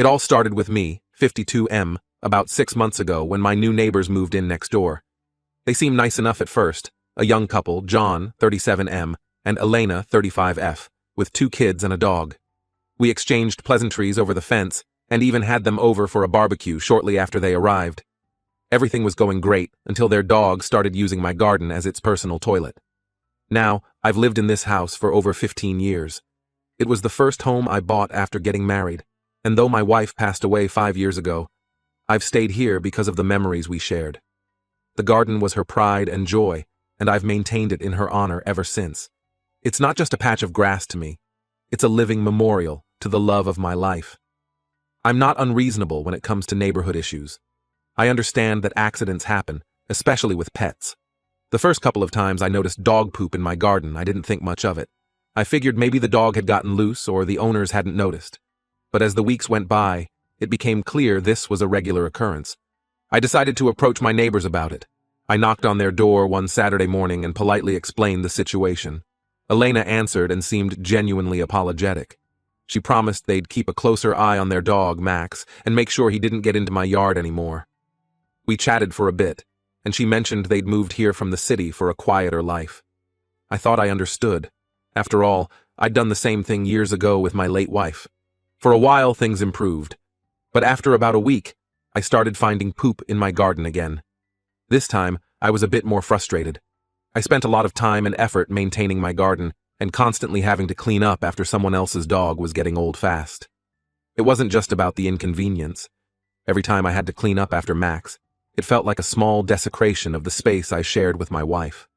It all started with me, 52M, about 6 months ago when my new neighbors moved in next door. They seemed nice enough at first, a young couple, John, 37M, and Elena, 35F, with 2 kids and a dog. We exchanged pleasantries over the fence and even had them over for a barbecue shortly after they arrived. Everything was going great until their dog started using my garden as its personal toilet. Now, I've lived in this house for over 15 years. It was the first home I bought after getting married, and though my wife passed away 5 years ago, I've stayed here because of the memories we shared. The garden was her pride and joy, and I've maintained it in her honor ever since. It's not just a patch of grass to me. It's a living memorial to the love of my life. I'm not unreasonable when it comes to neighborhood issues. I understand that accidents happen, especially with pets. The first couple of times I noticed dog poop in my garden, I didn't think much of it. I figured maybe the dog had gotten loose or the owners hadn't noticed. But as the weeks went by, it became clear this was a regular occurrence. I decided to approach my neighbors about it. I knocked on their door one Saturday morning and politely explained the situation. Elena answered and seemed genuinely apologetic. She promised they'd keep a closer eye on their dog, Max, and make sure he didn't get into my yard anymore. We chatted for a bit, and she mentioned they'd moved here from the city for a quieter life. I thought I understood. After all, I'd done the same thing years ago with my late wife. For a while, things improved. But after about a week, I started finding poop in my garden again. This time, I was a bit more frustrated. I spent a lot of time and effort maintaining my garden and constantly having to clean up after someone else's dog was getting old fast. It wasn't just about the inconvenience. Every time I had to clean up after Max, it felt like a small desecration of the space I shared with my wife.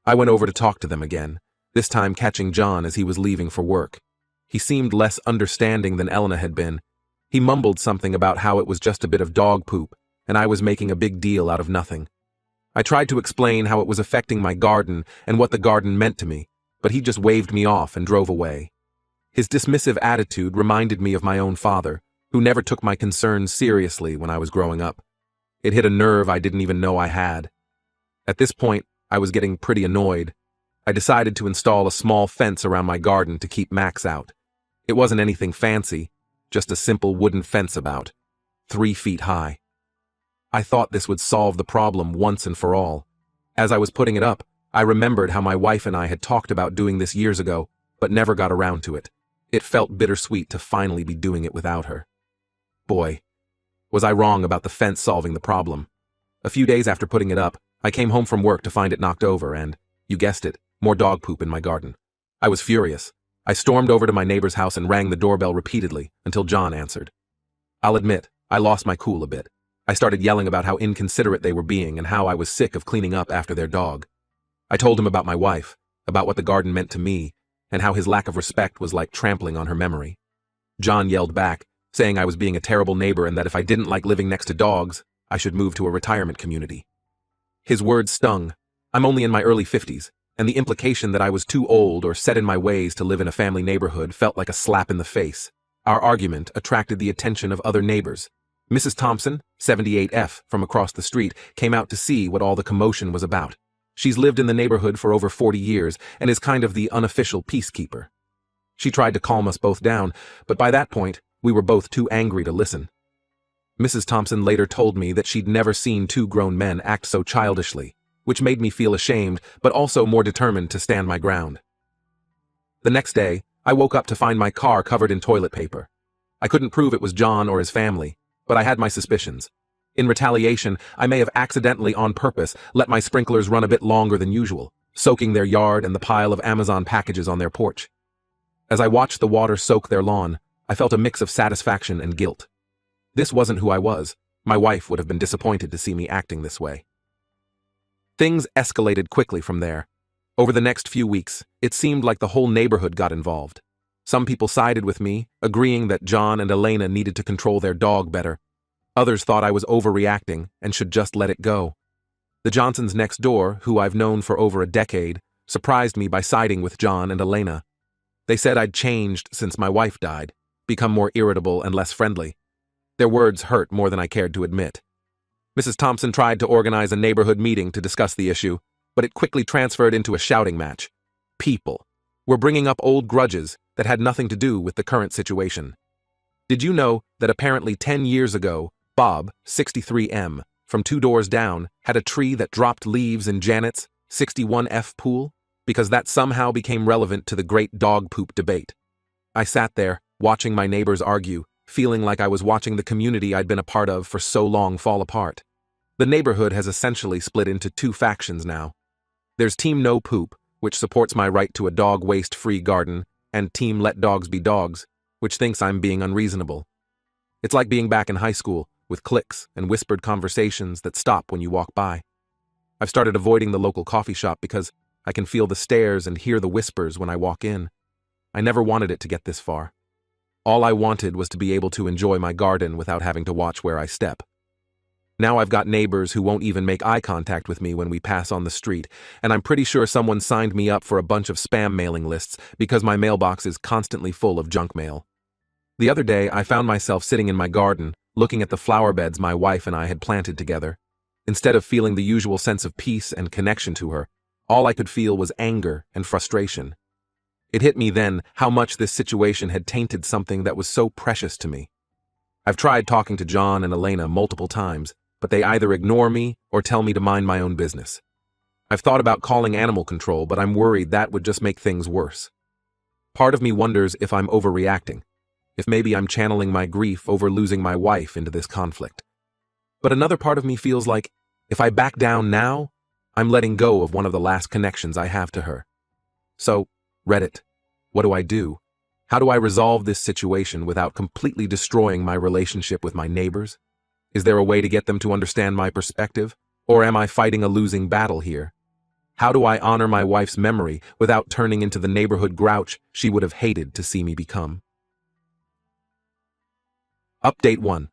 I went over to talk to them again, this time catching John as he was leaving for work. He seemed less understanding than Elena had been. He mumbled something about how it was just a bit of dog poop, and I was making a big deal out of nothing. I tried to explain how it was affecting my garden and what the garden meant to me, but he just waved me off and drove away. His dismissive attitude reminded me of my own father, who never took my concerns seriously when I was growing up. It hit a nerve I didn't even know I had. At this point, I was getting pretty annoyed. I decided to install a small fence around my garden to keep Max out. It wasn't anything fancy, just a simple wooden fence about 3 feet high. I thought this would solve the problem once and for all. As I was putting it up, I remembered how my wife and I had talked about doing this years ago, but never got around to it. It felt bittersweet to finally be doing it without her. Boy, was I wrong about the fence solving the problem. A few days after putting it up, I came home from work to find it knocked over and, you guessed it, more dog poop in my garden. I was furious. I stormed over to my neighbor's house and rang the doorbell repeatedly until John answered. I'll admit, I lost my cool a bit. I started yelling about how inconsiderate they were being and how I was sick of cleaning up after their dog. I told him about my wife, about what the garden meant to me, and how his lack of respect was like trampling on her memory. John yelled back, saying I was being a terrible neighbor and that if I didn't like living next to dogs, I should move to a retirement community. His words stung. I'm only in my early 50s, and the implication that I was too old or set in my ways to live in a family neighborhood felt like a slap in the face. Our argument attracted the attention of other neighbors. Mrs. Thompson, 78F, from across the street, came out to see what all the commotion was about. She's lived in the neighborhood for over 40 years and is kind of the unofficial peacekeeper. She tried to calm us both down, but by that point, we were both too angry to listen. Mrs. Thompson later told me that she'd never seen 2 grown men act so childishly, which made me feel ashamed, but also more determined to stand my ground. The next day, I woke up to find my car covered in toilet paper. I couldn't prove it was John or his family, but I had my suspicions. In retaliation, I may have accidentally on purpose let my sprinklers run a bit longer than usual, soaking their yard and the pile of Amazon packages on their porch. As I watched the water soak their lawn, I felt a mix of satisfaction and guilt. This wasn't who I was. My wife would have been disappointed to see me acting this way. Things escalated quickly from there. Over the next few weeks, it seemed like the whole neighborhood got involved. Some people sided with me, agreeing that John and Elena needed to control their dog better. Others thought I was overreacting and should just let it go. The Johnsons next door, who I've known for over a decade, surprised me by siding with John and Elena. They said I'd changed since my wife died, become more irritable and less friendly. Their words hurt more than I cared to admit. Mrs. Thompson tried to organize a neighborhood meeting to discuss the issue, but it quickly transferred into a shouting match. People were bringing up old grudges that had nothing to do with the current situation. Did you know that apparently 10 years ago, Bob, 63M, from 2 doors down, had a tree that dropped leaves in Janet's 61F pool? Because that somehow became relevant to the great dog poop debate. I sat there, watching my neighbors argue, feeling like I was watching the community I'd been a part of for so long fall apart. The neighborhood has essentially split into 2 factions now. There's Team No Poop, which supports my right to a dog waste-free garden, and Team Let Dogs Be Dogs, which thinks I'm being unreasonable. It's like being back in high school, with cliques and whispered conversations that stop when you walk by. I've started avoiding the local coffee shop because I can feel the stares and hear the whispers when I walk in. I never wanted it to get this far. All I wanted was to be able to enjoy my garden without having to watch where I step. Now I've got neighbors who won't even make eye contact with me when we pass on the street, and I'm pretty sure someone signed me up for a bunch of spam mailing lists because my mailbox is constantly full of junk mail. The other day, I found myself sitting in my garden, looking at the flower beds my wife and I had planted together. Instead of feeling the usual sense of peace and connection to her, all I could feel was anger and frustration. It hit me then how much this situation had tainted something that was so precious to me. I've tried talking to John and Elena multiple times, but they either ignore me or tell me to mind my own business. I've thought about calling animal control, but I'm worried that would just make things worse. Part of me wonders if I'm overreacting, if maybe I'm channeling my grief over losing my wife into this conflict. But another part of me feels like, if I back down now, I'm letting go of one of the last connections I have to her. So, Reddit, what do I do? How do I resolve this situation without completely destroying my relationship with my neighbors? Is there a way to get them to understand my perspective, or am I fighting a losing battle here? How do I honor my wife's memory without turning into the neighborhood grouch she would have hated to see me become? Update 1.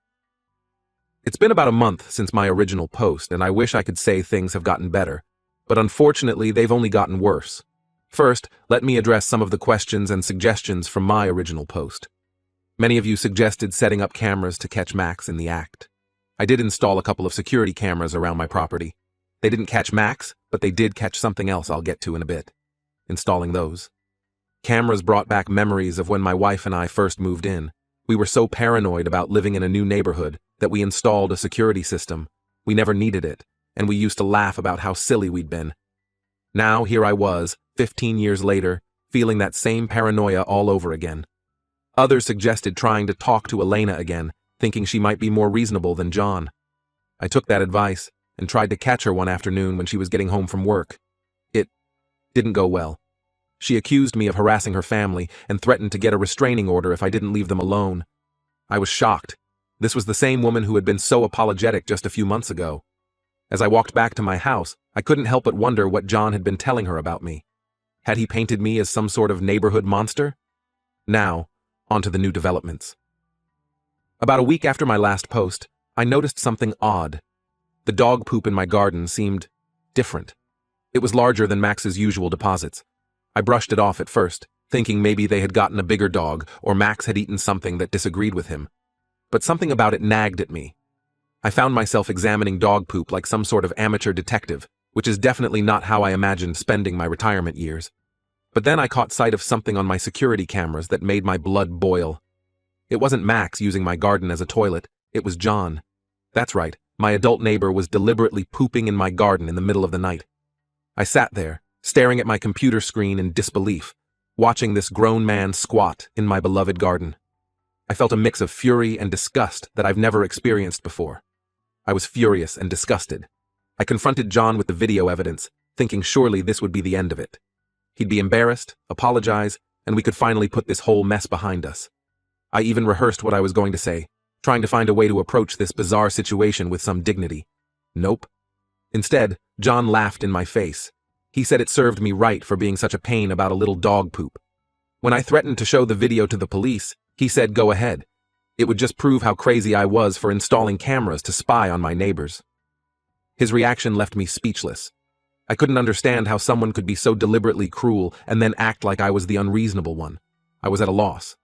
It's been about a month since my original post, and I wish I could say things have gotten better, but unfortunately they've only gotten worse. First, let me address some of the questions and suggestions from my original post. Many of you suggested setting up cameras to catch Max in the act. I did install a couple of security cameras around my property. They didn't catch Max, but they did catch something else I'll get to in a bit. Installing those. Cameras brought back memories of when my wife and I first moved in. We were so paranoid about living in a new neighborhood that we installed a security system. We never needed it, and we used to laugh about how silly we'd been. Now here I was, 15 years later, feeling that same paranoia all over again. Others suggested trying to talk to Elena again, thinking she might be more reasonable than John. I took that advice and tried to catch her one afternoon when she was getting home from work. It didn't go well. She accused me of harassing her family and threatened to get a restraining order if I didn't leave them alone. I was shocked. This was the same woman who had been so apologetic just a few months ago. As I walked back to my house, I couldn't help but wonder what John had been telling her about me. Had he painted me as some sort of neighborhood monster? Now, on to the new developments. About a week after my last post, I noticed something odd. The dog poop in my garden seemed different. It was larger than Max's usual deposits. I brushed it off at first, thinking maybe they had gotten a bigger dog or Max had eaten something that disagreed with him. But something about it nagged at me. I found myself examining dog poop like some sort of amateur detective, which is definitely not how I imagined spending my retirement years. But then I caught sight of something on my security cameras that made my blood boil. It wasn't Max using my garden as a toilet, it was John. That's right, my adult neighbor was deliberately pooping in my garden in the middle of the night. I sat there, staring at my computer screen in disbelief, watching this grown man squat in my beloved garden. I felt a mix of fury and disgust that I've never experienced before. I was furious and disgusted. I confronted John with the video evidence, thinking surely this would be the end of it. He'd be embarrassed, apologize, and we could finally put this whole mess behind us. I even rehearsed what I was going to say, trying to find a way to approach this bizarre situation with some dignity. Nope. Instead, John laughed in my face. He said it served me right for being such a pain about a little dog poop. When I threatened to show the video to the police, he said go ahead. It would just prove how crazy I was for installing cameras to spy on my neighbors. His reaction left me speechless. I couldn't understand how someone could be so deliberately cruel and then act like I was the unreasonable one. I was at a loss.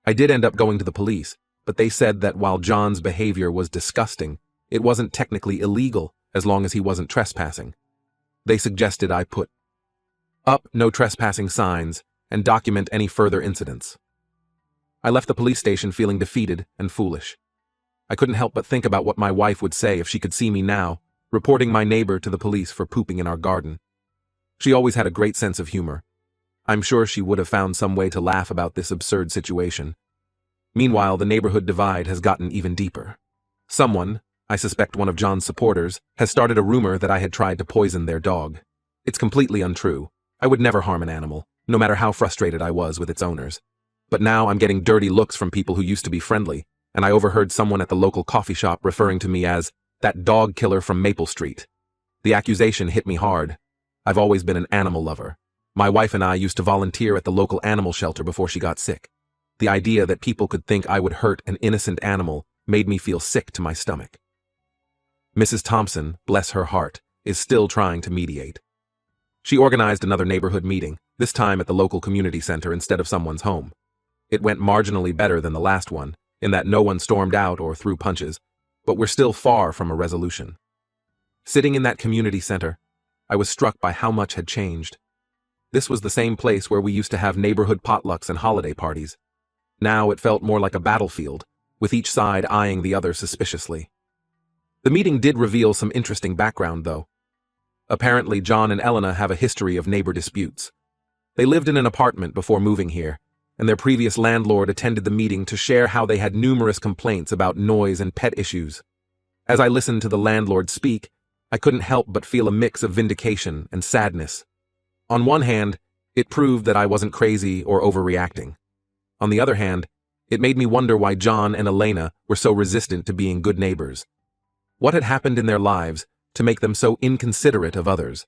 I did end up going to the police, but they said that while John's behavior was disgusting, it wasn't technically illegal as long as he wasn't trespassing. They suggested I put up no trespassing signs and document any further incidents. I left the police station feeling defeated and foolish. I couldn't help but think about what my wife would say if she could see me now, reporting my neighbor to the police for pooping in our garden. She always had a great sense of humor. I'm sure she would have found some way to laugh about this absurd situation. Meanwhile, the neighborhood divide has gotten even deeper. Someone, I suspect one of John's supporters, has started a rumor that I had tried to poison their dog. It's completely untrue. I would never harm an animal, no matter how frustrated I was with its owners. But now I'm getting dirty looks from people who used to be friendly, and I overheard someone at the local coffee shop referring to me as that dog killer from Maple Street. The accusation hit me hard. I've always been an animal lover. My wife and I used to volunteer at the local animal shelter before she got sick. The idea that people could think I would hurt an innocent animal made me feel sick to my stomach. Mrs. Thompson, bless her heart, is still trying to mediate. She organized another neighborhood meeting, this time at the local community center instead of someone's home. It went marginally better than the last one, in that no one stormed out or threw punches, but we're still far from a resolution. Sitting in that community center, I was struck by how much had changed. This was the same place where we used to have neighborhood potlucks and holiday parties. Now it felt more like a battlefield, with each side eyeing the other suspiciously. The meeting did reveal some interesting background, though. Apparently, John and Elena have a history of neighbor disputes. They lived in an apartment before moving here, and their previous landlord attended the meeting to share how they had numerous complaints about noise and pet issues. As I listened to the landlord speak, I couldn't help but feel a mix of vindication and sadness. On one hand, it proved that I wasn't crazy or overreacting. On the other hand, it made me wonder why John and Elena were so resistant to being good neighbors. What had happened in their lives to make them so inconsiderate of others?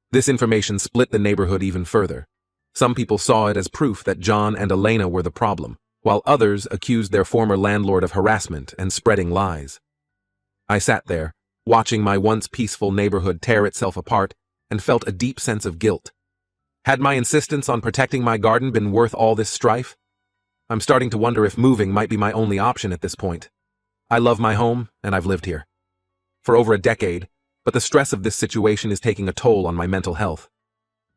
This information split the neighborhood even further. Some people saw it as proof that John and Elena were the problem, while others accused their former landlord of harassment and spreading lies. I sat there, watching my once peaceful neighborhood tear itself apart, and felt a deep sense of guilt. Had my insistence on protecting my garden been worth all this strife? I'm starting to wonder if moving might be my only option at this point. I love my home, and I've lived here for over a decade, but the stress of this situation is taking a toll on my mental health.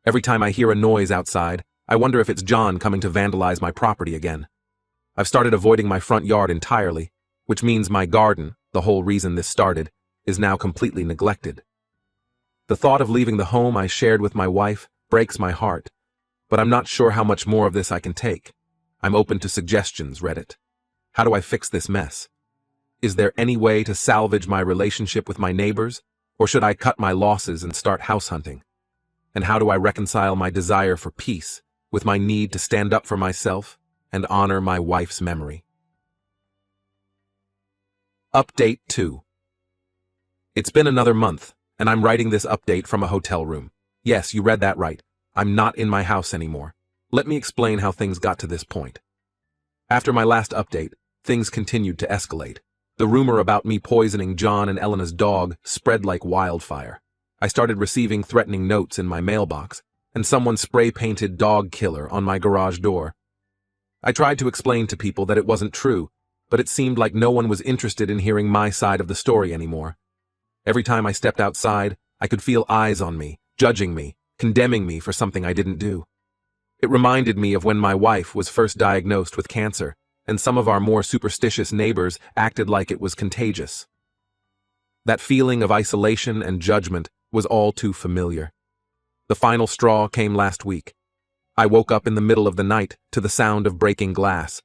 Every time I hear a noise outside, I wonder if it's John coming to vandalize my property again. I've started avoiding my front yard entirely, which means my garden, the whole reason this started, is now completely neglected. The thought of leaving the home I shared with my wife breaks my heart, but I'm not sure how much more of this I can take. I'm open to suggestions, Reddit. How do I fix this mess? Is there any way to salvage my relationship with my neighbors, or should I cut my losses and start house hunting? And how do I reconcile my desire for peace with my need to stand up for myself and honor my wife's memory? Update 2. It's been another month, and I'm writing this update from a hotel room. Yes, you read that right. I'm not in my house anymore. Let me explain how things got to this point. After my last update, things continued to escalate. The rumor about me poisoning John and Elena's dog spread like wildfire. I started receiving threatening notes in my mailbox, and someone spray-painted "dog killer" on my garage door. I tried to explain to people that it wasn't true, but it seemed like no one was interested in hearing my side of the story anymore. Every time I stepped outside, I could feel eyes on me, judging me, condemning me for something I didn't do. It reminded me of when my wife was first diagnosed with cancer, and some of our more superstitious neighbors acted like it was contagious. That feeling of isolation and judgment was all too familiar. The final straw came last week. I woke up in the middle of the night to the sound of breaking glass.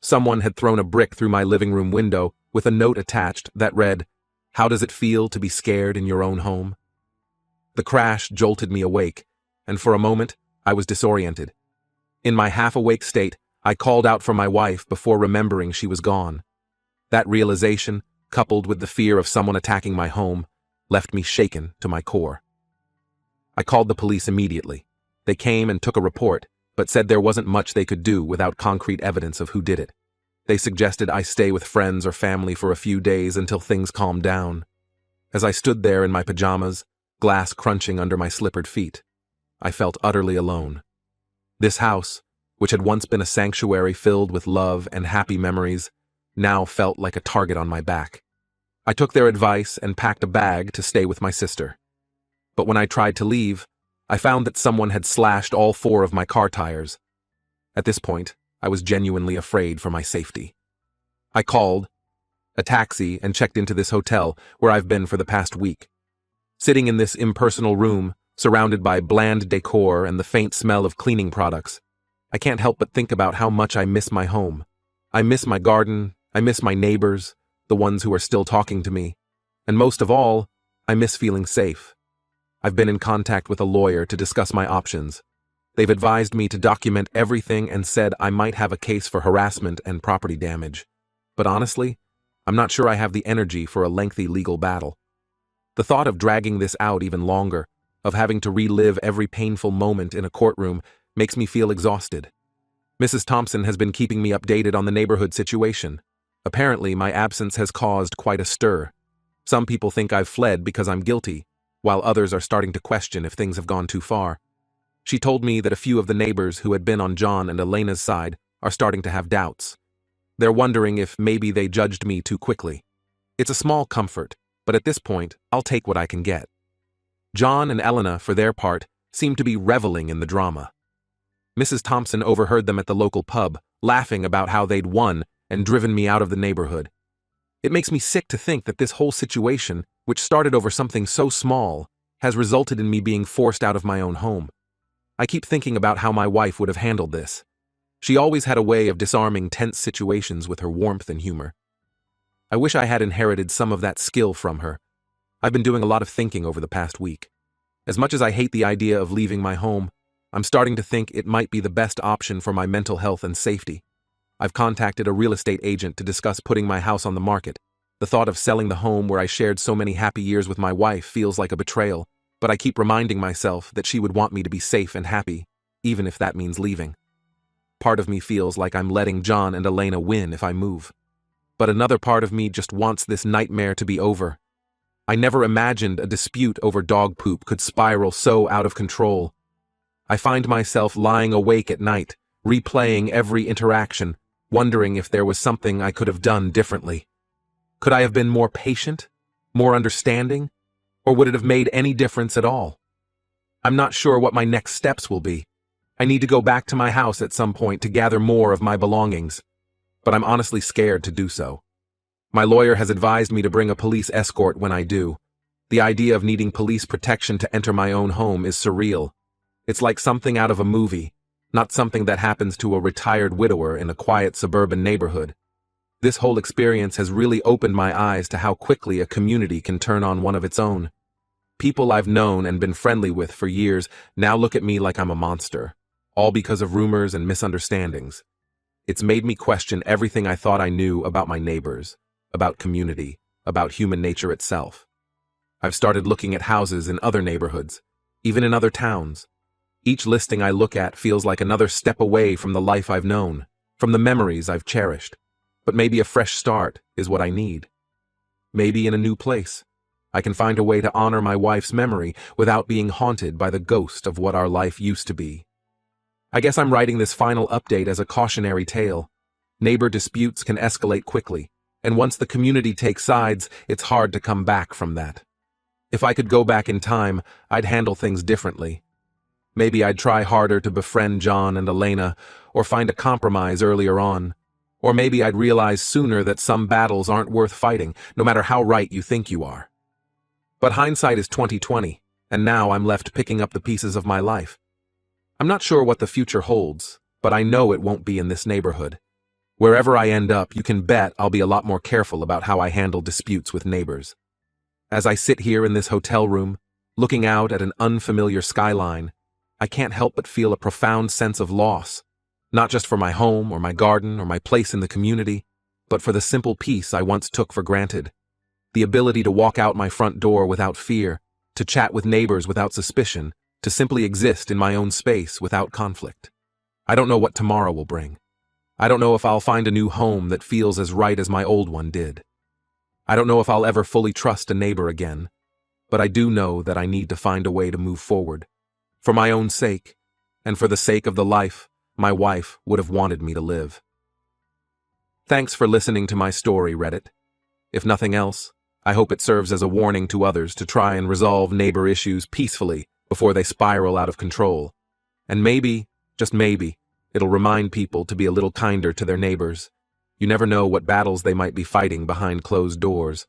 Someone had thrown a brick through my living room window with a note attached that read, "How does it feel to be scared in your own home?" The crash jolted me awake, and for a moment, I was disoriented. In my half-awake state, I called out for my wife before remembering she was gone. That realization, coupled with the fear of someone attacking my home, left me shaken to my core. I called the police immediately. They came and took a report, but said there wasn't much they could do without concrete evidence of who did it. They suggested I stay with friends or family for a few days until things calmed down. As I stood there in my pajamas, glass crunching under my slippered feet, I felt utterly alone. This house, which had once been a sanctuary filled with love and happy memories, now felt like a target on my back. I took their advice and packed a bag to stay with my sister. But when I tried to leave, I found that someone had slashed all 4 of my car tires. At this point, I was genuinely afraid for my safety. I called a taxi and checked into this hotel where I've been for the past week. Sitting in this impersonal room, surrounded by bland decor and the faint smell of cleaning products, I can't help but think about how much I miss my home. I miss my garden, I miss my neighbors, the ones who are still talking to me, and most of all, I miss feeling safe. I've been in contact with a lawyer to discuss my options. They've advised me to document everything and said I might have a case for harassment and property damage. But honestly, I'm not sure I have the energy for a lengthy legal battle. The thought of dragging this out even longer, of having to relive every painful moment in a courtroom, makes me feel exhausted. Mrs. Thompson has been keeping me updated on the neighborhood situation. Apparently, my absence has caused quite a stir. Some people think I've fled because I'm guilty, while others are starting to question if things have gone too far. She told me that a few of the neighbors who had been on John and Elena's side are starting to have doubts. They're wondering if maybe they judged me too quickly. It's a small comfort, but at this point, I'll take what I can get. John and Elena, for their part, seem to be reveling in the drama. Mrs. Thompson overheard them at the local pub, laughing about how they'd won and driven me out of the neighborhood. It makes me sick to think that this whole situation, which started over something so small, has resulted in me being forced out of my own home. I keep thinking about how my wife would have handled this. She always had a way of disarming tense situations with her warmth and humor. I wish I had inherited some of that skill from her. I've been doing a lot of thinking over the past week. As much as I hate the idea of leaving my home, I'm starting to think it might be the best option for my mental health and safety. I've contacted a real estate agent to discuss putting my house on the market. The thought of selling the home where I shared so many happy years with my wife feels like a betrayal, but I keep reminding myself that she would want me to be safe and happy, even if that means leaving. Part of me feels like I'm letting John and Elena win if I move. But another part of me just wants this nightmare to be over. I never imagined a dispute over dog poop could spiral so out of control. I find myself lying awake at night, replaying every interaction, wondering if there was something I could have done differently. Could I have been more patient, more understanding, or would it have made any difference at all? I'm not sure what my next steps will be. I need to go back to my house at some point to gather more of my belongings, but I'm honestly scared to do so. My lawyer has advised me to bring a police escort when I do. The idea of needing police protection to enter my own home is surreal. It's like something out of a movie, not something that happens to a retired widower in a quiet suburban neighborhood. This whole experience has really opened my eyes to how quickly a community can turn on one of its own. People I've known and been friendly with for years now look at me like I'm a monster, all because of rumors and misunderstandings. It's made me question everything I thought I knew about my neighbors, about community, about human nature itself. I've started looking at houses in other neighborhoods, even in other towns. Each listing I look at feels like another step away from the life I've known, from the memories I've cherished. But maybe a fresh start is what I need. Maybe in a new place, I can find a way to honor my wife's memory without being haunted by the ghost of what our life used to be. I guess I'm writing this final update as a cautionary tale. Neighbor disputes can escalate quickly, and once the community takes sides, it's hard to come back from that. If I could go back in time, I'd handle things differently. Maybe I'd try harder to befriend John and Elena, or find a compromise earlier on. Or maybe I'd realize sooner that some battles aren't worth fighting, no matter how right you think you are. But hindsight is 20/20, and now I'm left picking up the pieces of my life. I'm not sure what the future holds, but I know it won't be in this neighborhood. Wherever I end up, you can bet I'll be a lot more careful about how I handle disputes with neighbors. As I sit here in this hotel room, looking out at an unfamiliar skyline, I can't help but feel a profound sense of loss. Not just for my home or my garden or my place in the community, but for the simple peace I once took for granted. The ability to walk out my front door without fear, to chat with neighbors without suspicion, to simply exist in my own space without conflict. I don't know what tomorrow will bring. I don't know if I'll find a new home that feels as right as my old one did. I don't know if I'll ever fully trust a neighbor again, but I do know that I need to find a way to move forward. For my own sake, and for the sake of the life my wife would have wanted me to live. Thanks for listening to my story, Reddit. If nothing else, I hope it serves as a warning to others to try and resolve neighbor issues peacefully before they spiral out of control. And maybe, just maybe, It'll remind people to be a little kinder to their neighbors. You never know what battles they might be fighting behind closed doors.